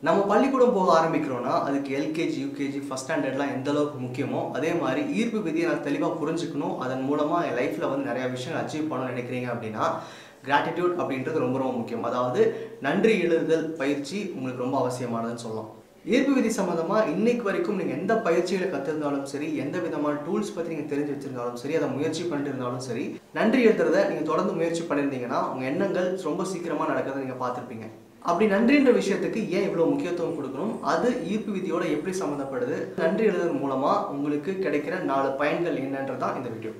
நம்ம பள்ளிக்கூடம் போக ஆரம்பிக்கிறோம்னா அதுக்கு எல்கேஜி யூகேஜி ஃபர்ஸ்ட் ஸ்டாண்டர்ட்லாம் எந்த அளவுக்கு முக்கியமோ அதே மாதிரி ஈர்ப்பு விதியை நான் தெளிவாக புரிஞ்சுக்கணும். அதன் மூலமாக என் லைஃப்பில் வந்து நிறையா விஷயங்கள் அச்சீவ் பண்ணணும்னு நினைக்கிறீங்க அப்படின்னா கிராட்டிடியூட் அப்படின்றது ரொம்ப ரொம்ப முக்கியம். அதாவது நன்றி எழுதுதல் பயிற்சி உங்களுக்கு ரொம்ப அவசியமானதுன்னு சொல்லலாம். ஈர்ப்பு விதி சம்மந்தமாக இன்னைக்கு வரைக்கும் நீங்கள் எந்த பயிற்சிகளை கற்றுருந்தாலும் சரி, எந்த விதமான டூல்ஸ் பற்றி நீங்கள் தெரிஞ்சு வச்சிருந்தாலும் சரி, அதை முயற்சி பண்ணிட்டு இருந்தாலும் சரி, நன்றி எழுதுறதை நீங்கள் தொடர்ந்து முயற்சி பண்ணியிருந்தீங்கன்னா உங்கள் எண்ணங்கள் ரொம்ப சீக்கிரமாக நடக்கிறத நீங்கள் பார்த்துருப்பீங்க. அப்படி நன்றின்ற விஷயத்துக்கு ஏன் இவ்வளோ முக்கியத்துவம் கொடுக்கணும், அது ஈர்ப்பு விதியோட எப்படி சம்மந்தப்படுது, நன்றி எழுதுறது மூலமாக உங்களுக்கு கிடைக்கிற 4 பயன்கள் என்னன்றதான் இந்த வீடியோ.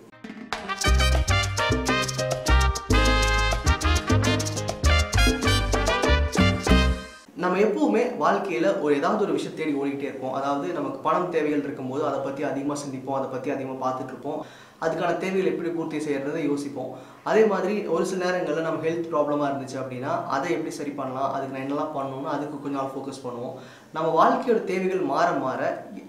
நம்ம எப்பவுமே வாழ்க்கையில் ஏதாவது ஒரு விஷயம் தேடி ஓடிக்கிட்டே இருப்போம். அதாவது நமக்கு பணம் தேவைகள் இருக்கும்போது அதை பற்றி அதிகமாக சிந்திப்போம், அதை பற்றி அதிகமாக பார்த்துட்டு இருப்போம், அதுக்கான தேவைகள் எப்படி பூர்த்தி செய்யறதை யோசிப்போம். அதே மாதிரி ஒரு சில நேரங்களில் நம்ம ஹெல்த் ப்ராப்ளமாக இருந்துச்சு அப்படின்னா அதை எப்படி சரி பண்ணலாம், அதுக்கு நான் என்னெல்லாம் பண்ணணும்னு அதுக்கு கொஞ்சம் நாள் ஃபோக்கஸ் பண்ணுவோம். நம்ம வாழ்க்கையோட தேவைகள் மாற மாற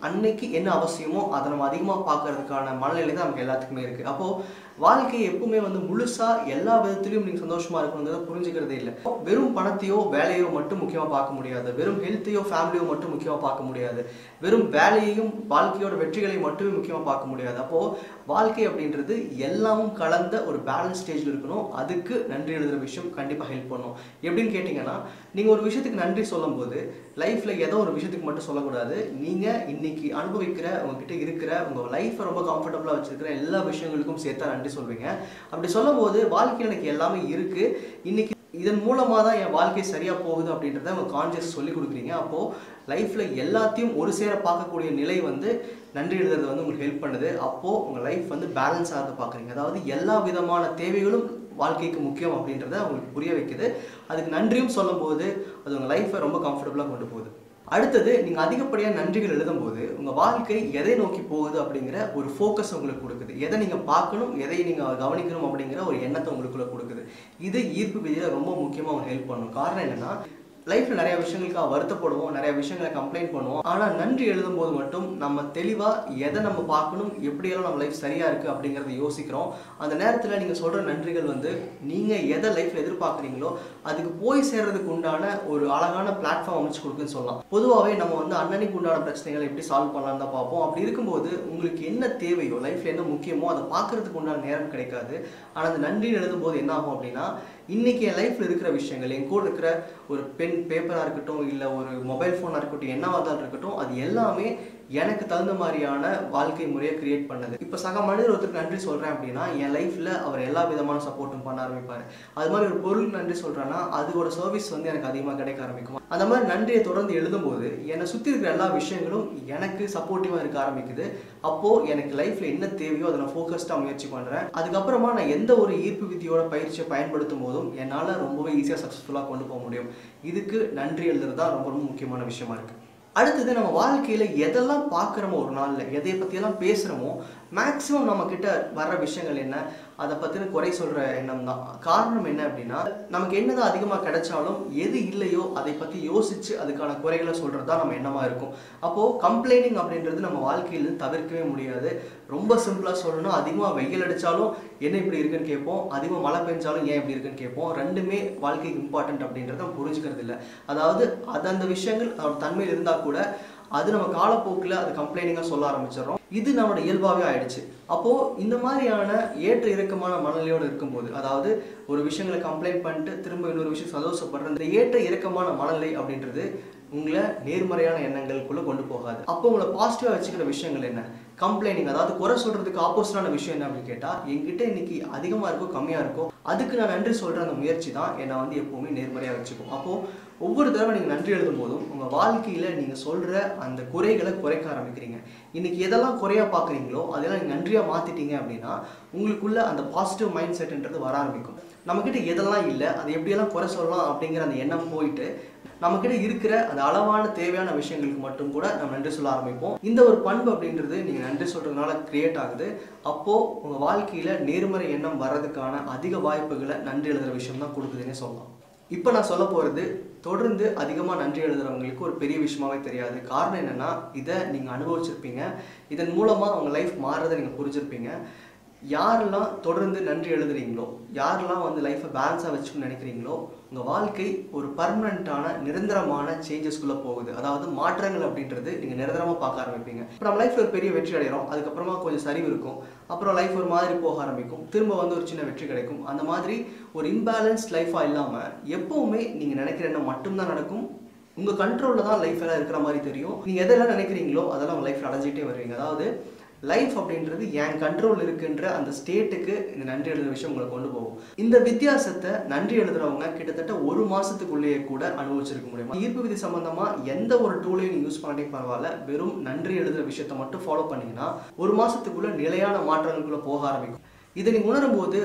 அன்னைக்கு என்ன அவசியமோ அதை நம்ம அதிகமாக பார்க்கறதுக்கான மனநிலை தான் நமக்கு எல்லாத்துக்குமே இருக்குது. அப்போது வாழ்க்கையை எப்பவுமே வந்து முழுசாக எல்லா விதத்துலையும் நீங்கள் சந்தோஷமாக இருக்கணுங்கிறத புரிஞ்சுக்கிறதே இல்லை. வெறும் பணத்தையோ வேலையோ மட்டும் முக்கியமாக பார்க்க முடியாது, வெறும் ஹெல்த்தையோ ஃபேமிலியோ மட்டும் முக்கியமாக பார்க்க முடியாது, வெறும் வேலையையும் வாழ்க்கையோட வெற்றிகளை மட்டுமே முக்கியமாக பார்க்க முடியாது. அப்போது வாழ்க்கை அப்படின்றது எல்லாமும் கலந்த ஒரு பேலன்ஸ் ஸ்டேஜில் இருக்கணும். அதுக்கு நன்றி எழுதுகிற விஷயம் கண்டிப்பாக ஹெல்ப் பண்ணும். எப்படின்னு கேட்டிங்கன்னா, நீங்கள் ஒரு விஷயத்துக்கு நன்றி சொல்லும் போது லைஃப்பில் ஏதோ ஒரு விஷயத்துக்கு மட்டும் சொல்லக்கூடாது. நீங்கள் இன்னைக்கு அனுபவிக்கிற உங்ககிட்ட இருக்கிற உங்கள் லைஃப்பை ரொம்ப கம்ஃபர்டபுளாக வச்சுருக்கிற எல்லா விஷயங்களுக்கும் சேர்த்தா நன்றி சொல்வீங்க. அப்படி சொல்லும் போது வாழ்க்கையில் எனக்கு எல்லாமே இருக்குது, இன்னைக்கு இதன் மூலமாக தான் என் வாழ்க்கை சரியாக போகுது அப்படின்றத உங்கள் கான்சியஸ் சொல்லி கொடுக்குறீங்க. அப்போது லைஃப்பில் எல்லாத்தையும் ஒரு சேர பார்க்கக்கூடிய நிலை வந்து நன்றி எழுதுறது வந்து உங்களுக்கு ஹெல்ப் பண்ணுது. அப்போது உங்கள் லைஃப் வந்து பேலன்ஸ் ஆகிறத பார்க்குறீங்க. அதாவது எல்லா விதமான தேவைகளும் வாழ்க்கைக்கு முக்கியம் அப்படின்றத உங்களுக்கு புரிய வைக்குது. அதுக்கு நன்றியும் சொல்லும் போது அது உங்கள் லைஃப்பை ரொம்ப கம்ஃபர்டபுளாக கொண்டு போகுது. அடுத்தது, நீங்கள் அதிகப்படியாக நன்றிகள் எழுதும்போது உங்கள் வாழ்க்கை எதை நோக்கி போகுது அப்படிங்கிற ஒரு ஃபோக்கஸ் உங்களுக்கு கொடுக்குது. எதை நீங்கள் பார்க்கணும், எதை நீங்கள் கவனிக்கணும் அப்படிங்கிற ஒரு எண்ணத்தை உங்களுக்குள்ள கொடுக்குது. இது ஈர்ப்பு விதியில் ரொம்ப முக்கியமாக உங்களுக்கு ஹெல்ப் பண்ணும். காரணம் என்னென்னா, லைஃப்பில் நிறைய விஷயங்களுக்காக வருத்தப்படுவோம், நிறைய விஷயங்களை கம்ப்ளைண்ட் பண்ணுவோம். ஆனால் நன்றி எழுதும்போது மட்டும் நம்ம தெளிவாக எதை நம்ம பார்க்கணும், எப்படியெல்லாம் நம்ம லைஃப் சரியாக இருக்குது அப்படிங்கிறத யோசிக்கிறோம். அந்த நேரத்தில் நீங்கள் சொல்கிற நன்றிகள் வந்து நீங்கள் எதை லைஃப்பில் எதிர்பார்க்குறீங்களோ அதுக்கு போய் சேர்றதுக்கு உண்டான ஒரு அழகான பிளாட்ஃபார்ம் அமைச்சு கொடுக்குன்னு சொல்லலாம். பொதுவாகவே நம்ம வந்து அன்னன்னைக்கு உண்டான பிரச்சனைகளை எப்படி சால்வ் பண்ணலான்னு தான் பார்ப்போம். அப்படி இருக்கும்போது உங்களுக்கு என்ன தேவையோ, லைஃப்பில் என்ன முக்கியமோ அதை பார்க்குறதுக்கு உண்டான நேரம் கிடைக்காது. ஆனால் அந்த நன்றின்னு எழுதும்போது என்ன ஆகும் அப்படின்னா, இன்றைக்கி என் லைஃப்பில் இருக்கிற விஷயங்கள், என் கூட இருக்கிற ஒரு பென் பேப்பராக இருக்கட்டும், இல்லை ஒரு மொபைல் ஃபோனாக இருக்கட்டும், என்னவாக தான் இருக்கட்டும், அது எல்லாமே எனக்கு தகுந்த மாதிரியான வாழ்க்கை முறையை கிரியேட் பண்ணுது. இப்போ சக மனிதர் ஒருத்தருக்கு நன்றி சொல்கிறேன் அப்படின்னா என் லைஃப்பில் அவர் எல்லா விதமான சப்போர்ட்டும் பண்ண ஆரம்பிப்பார். அது மாதிரி ஒரு பொருளுக்கு நன்றி சொல்கிறேன்னா அதோட சர்வீஸ் வந்து எனக்கு அதிகமாக கிடைக்க ஆரம்பிக்கும். அந்த மாதிரி நன்றியை தொடர்ந்து எழுதும்போது என்னை சுற்றி இருக்கிற எல்லா விஷயங்களும் எனக்கு சப்போர்ட்டிவாக இருக்க ஆரம்பிக்குது. அப்போது எனக்கு லைஃப்பில் என்ன தேவையோ அதை நான் ஃபோக்கஸ்டாக முயற்சி பண்ணுறேன். அதுக்கப்புறமா நான் எந்த ஒரு ஈர்ப்பு விதியோட பயிற்சியை பயன்படுத்தும் போதும் என்னால் ரொம்பவே ஈஸியாக சக்ஸஸ்ஃபுல்லாக கொண்டு போக முடியும். இதுக்கு நன்றி எழுதுறது தான் ரொம்ப ரொம்ப முக்கியமான விஷயமா இருக்குது. அடுத்தது, நம்ம வாழ்க்கையில் எதெல்லாம் பார்க்குறோமோ, ஒரு நாளில் எதை பற்றியெல்லாம் பேசுகிறோமோ, மேக்ஸிமம் நம்மக்கிட்ட வர்ற விஷயங்கள் என்ன, அதை பற்றின குறை சொல்கிற எண்ணம் தான். காரணம் என்ன அப்படின்னா, நமக்கு என்னதான் அதிகமாக கிடைச்சாலும் எது இல்லையோ அதை பற்றி யோசித்து அதுக்கான குறைகளை சொல்கிறது தான் நம்ம எண்ணமாக இருக்கும். அப்போது கம்ப்ளைனிங் அப்படின்றது நம்ம வாழ்க்கையில் தவிர்க்கவே முடியாது. ரொம்ப சிம்பிளாக சொல்லணும்னா, அதிகமாக வெயில் அடித்தாலும் என்ன இப்படி இருக்குன்னு கேட்போம், அதிகமாக மழை பெஞ்சாலும் ஏன் இப்படி இருக்குன்னு கேட்போம். ரெண்டுமே வாழ்க்கைக்கு இம்பார்ட்டன்ட் அப்படின்றத நம்ம புரிஞ்சுக்கிறது இல்லை. அதாவது அந்த விஷயங்கள் அதோட தன்மையில் இருந்தால் கூட அது நம்ம காலப்போக்கில் அது கம்ப்ளைனிங்காக சொல்ல ஆரம்பிச்சிடறோம். இது நம்மளோட இயல்பாகவே ஆயிடுச்சு. அப்போது இந்த மாதிரியான ஏற்ற இறக்கமான மனநிலையோடு இருக்கும்போது, அதாவது ஒரு விஷயங்களை கம்ப்ளைண்ட் பண்ணிட்டு திரும்ப இன்னொரு விஷயம் சந்தோஷப்படுற இந்த ஏற்ற இறக்கமான மனநிலை அப்படின்றது உங்களை நேர்மறையான எண்ணங்களுக்குள்ளே கொண்டு போகாது. அப்போ உங்களை பாசிட்டிவாக வச்சுக்கிற விஷயங்கள் என்ன, கம்ப்ளைனிங், அதாவது குறை சொல்கிறதுக்கு ஆப்போசிட்டான விஷயம் என்ன அப்படின்னு கேட்டால், என்கிட்ட இன்னைக்கு அதிகமாக இருக்கோ கம்மியாக இருக்கோ அதுக்கு நான் நன்றி சொல்கிற அந்த முயற்சி தான் என்னை வந்து எப்போவுமே நேர்மறையாக வச்சுக்கும். அப்போது ஒவ்வொரு தடவை நீங்கள் நன்றி எழுதும் போதும் உங்கள் வாழ்க்கையில் நீங்கள் சொல்கிற அந்த குறைகளை குறைக்க ஆரம்பிக்கிறீங்க. இன்றைக்கி எதெல்லாம் குறையாக பார்க்குறீங்களோ அதெல்லாம் நீங்கள் நன்றியாக மாற்றிட்டீங்க அப்படின்னா உங்களுக்குள்ள அந்த பாசிட்டிவ் மைண்ட் செட்ன்றது வர ஆரம்பிக்கும். நம்மக்கிட்ட எதெல்லாம் இல்லை, அதை எப்படியெல்லாம் குறை சொல்லலாம் அப்படிங்கிற அந்த எண்ணம் போயிட்டு நம்மக்கிட்ட இருக்கிற அந்த அளவான தேவையான விஷயங்களுக்கு மட்டும் கூட நம்ம நன்றி சொல்ல ஆரம்பிப்போம். இந்த ஒரு பண்பு அப்படின்றது நீங்கள் நன்றி சொல்கிறதுனால கிரியேட் ஆகுது. அப்போது உங்கள் வாழ்க்கையில் நேர்மறை எண்ணம் வர்றதுக்கான அதிக வாய்ப்புகளை நன்றி எழுதுகிற விஷயம் தான் கொடுக்குதுன்னே சொல்லலாம். இப்போ நான் சொல்ல போகிறது தொடர்ந்து அதிகமாக நன்றி எழுதுகிறவங்களுக்கு ஒரு பெரிய விஷயமாவே தெரியாது. காரணம் என்னென்னா, இதை நீங்கள் அனுபவிச்சிருப்பீங்க, இதன் மூலமாக உங்கள் லைஃப் மாறுறதை நீங்கள் புரிஞ்சிருப்பீங்க. யாரெல்லாம் தொடர்ந்து நன்றி எழுதுறீங்களோ, யாரெல்லாம் வந்து லைஃப்பை பேலன்ஸாக வச்சுக்கணும்னு நினைக்கிறீங்களோ, உங்கள் வாழ்க்கை ஒரு பர்மனெண்ட்டான நிரந்தரமான சேஞ்சஸ்குள்ளே போகுது. அதாவது மாற்றங்கள் அப்படின்றது நீங்கள் நிரந்தரமாக பார்க்க ஆரம்பிப்பீங்க. இப்போ நம்ம லைஃப்பில் ஒரு பெரிய வெற்றி அடைகிறோம், அதுக்கப்புறமா கொஞ்சம் சரிவு இருக்கும், அப்புறம் லைஃப் ஒரு மாதிரி போக ஆரம்பிக்கும், திரும்ப வந்து ஒரு சின்ன வெற்றி கிடைக்கும். அந்த மாதிரி ஒரு இம்பேலன்ஸ்ட் லைஃபாக இல்லாமல் எப்போவுமே நீங்கள் நினைக்கிற எண்ணம் மட்டும்தான் நடக்கும். உங்கள் கண்ட்ரோலில் தான் லைஃப் எல்லாம் இருக்கிற மாதிரி தெரியும். நீங்கள் எதெல்லாம் நினைக்கிறீங்களோ அதெல்லாம் உங்கள் லைஃப்பில் அடைஞ்சிட்டே வருவீங்க. அதாவது லைஃப் அப்படின்றது என் கண்ட்ரோல் இருக்குன்ற அந்த ஸ்டேட்டுக்கு இந்த நன்றி எழுதுகிற விஷயம் உங்களை கொண்டு போகும். இந்த வித்தியாசத்தை நன்றி எழுதுறவங்க கிட்டத்தட்ட ஒரு மாசத்துக்குள்ளேயே கூட அனுபவிச்சிருக்க முடியும். ஈர்ப்பு விதி சம்பந்தமா எந்த ஒரு டூலையும் நீங்க யூஸ் பண்ணாலே பரவாயில்ல, வெறும் நன்றி எழுதுற விஷயத்த மட்டும் ஃபாலோ பண்ணீங்கன்னா ஒரு மாசத்துக்குள்ள நிலையான மாற்றங்களுக்குள்ள போக ஆரம்பிக்கும். இதை நீங்க உணரும் போது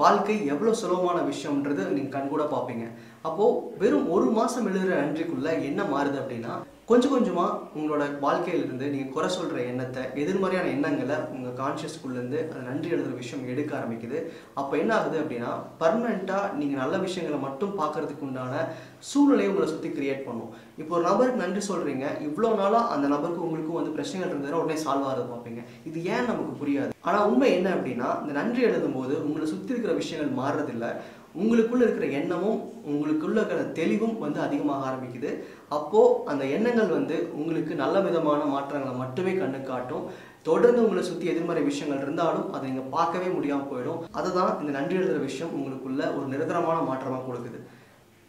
வாழ்க்கை எவ்வளவு சுலபமான விஷயம்ன்றது நீங்க கண்கூட பார்ப்பீங்க. அப்போ வெறும் ஒரு மாசம் எழுதுற நன்றிக்குள்ள என்ன மாறுது அப்படின்னா, கொஞ்சம் கொஞ்சமா உங்களோட வாழ்க்கையிலிருந்து நீங்க குறை சொல்ற எண்ணத்தை, எதிர்மறையான எண்ணங்களை உங்க கான்சியஸ்குள்ளேருந்து அந்த நன்றி எழுதுற விஷயம் எடுக்க ஆரம்பிக்குது. அப்போ என்ன ஆகுது அப்படின்னா, பர்மனெண்டா நீங்க நல்ல விஷயங்களை மட்டும் பார்க்கறதுக்கு உண்டான சூழ்நிலையை உங்களை சுற்றி கிரியேட் பண்ணும். இப்போ ஒரு நபருக்கு நன்றி சொல்றீங்க, இவ்வளோ நாளாக அந்த நபருக்கு உங்களுக்கும் வந்து பிரச்சனைகள் இருந்ததுன்னா உடனே சால்வ் ஆகிறது பார்ப்பீங்க. இது ஏன் நமக்கு புரியாது. ஆனால் உண்மை என்ன அப்படின்னா, இந்த நன்றி எழுதும் போது உங்களை சுற்றி இருக்கிற விஷயங்கள் மாறுறதில்லை, உங்களுக்குள்ள இருக்கிற எண்ணமும் உங்களுக்குள்ள இருக்கிற தெளிவும் வந்து அதிகமாக ஆரம்பிக்குது. அப்போ அந்த எண்ணங்கள் வந்து உங்களுக்கு நல்ல விதமான மாற்றங்களை மட்டுமே கண்ணு காட்டும். தொடர்ந்து உங்களை சுற்றி எதிர்மறை விஷயங்கள் இருந்தாலும் அதை நீங்கள் பார்க்கவே முடியாமல் போயிடும். அதை தான் இந்த நன்றி எழுதுகிற விஷயம் உங்களுக்குள்ள ஒரு நிரந்தரமான மாற்றமாக கொடுக்குது.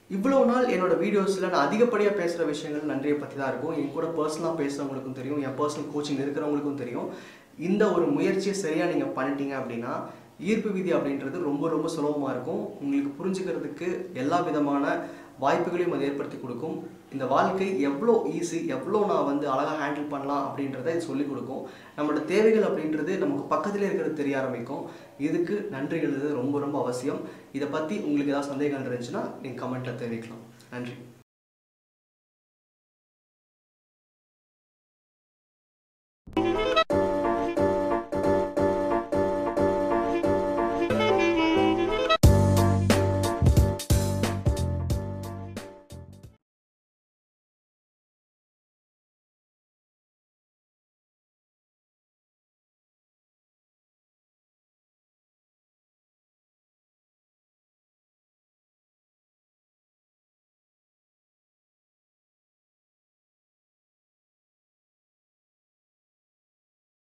இவ்வளோ நாள் என்னோட வீடியோஸில் நான் அதிகப்படியாக பேசுகிற விஷயங்கள் நன்றியை பற்றி தான் இருக்கும். என் கூட பர்சனலாக பேசுகிறவங்களுக்கும் தெரியும், என் பர்சனல் கோச்சிங் இருக்கிறவங்களுக்கும் தெரியும். இந்த ஒரு முயற்சியை சரியாக நீங்கள் பண்ணிட்டீங்க அப்படின்னா ஈர்ப்பு விதி அப்படின்றது ரொம்ப ரொம்ப சுலபமாக இருக்கும். உங்களுக்கு புரிஞ்சுக்கிறதுக்கு எல்லா விதமான வாய்ப்புகளையும் அது ஏற்படுத்தி கொடுக்கும். இந்த வாழ்க்கை எவ்வளோ ஈஸி, எவ்வளோ நான் வந்து அழகாக ஹேண்டில் பண்ணலாம் அப்படின்றத இது சொல்லிக் கொடுக்கும். நம்மளோட தேவைகள் அப்படின்றது நமக்கு பக்கத்திலே இருக்கிறது தெரிய ஆரம்பிக்கும். இதுக்கு நன்றி எழுதுறது ரொம்ப ரொம்ப அவசியம். இதை பற்றி உங்களுக்கு ஏதாவது சந்தேகங்கள் இருந்துச்சுன்னா நீங்கள் கமெண்ட்டில் தெரிவிக்கலாம். நன்றி.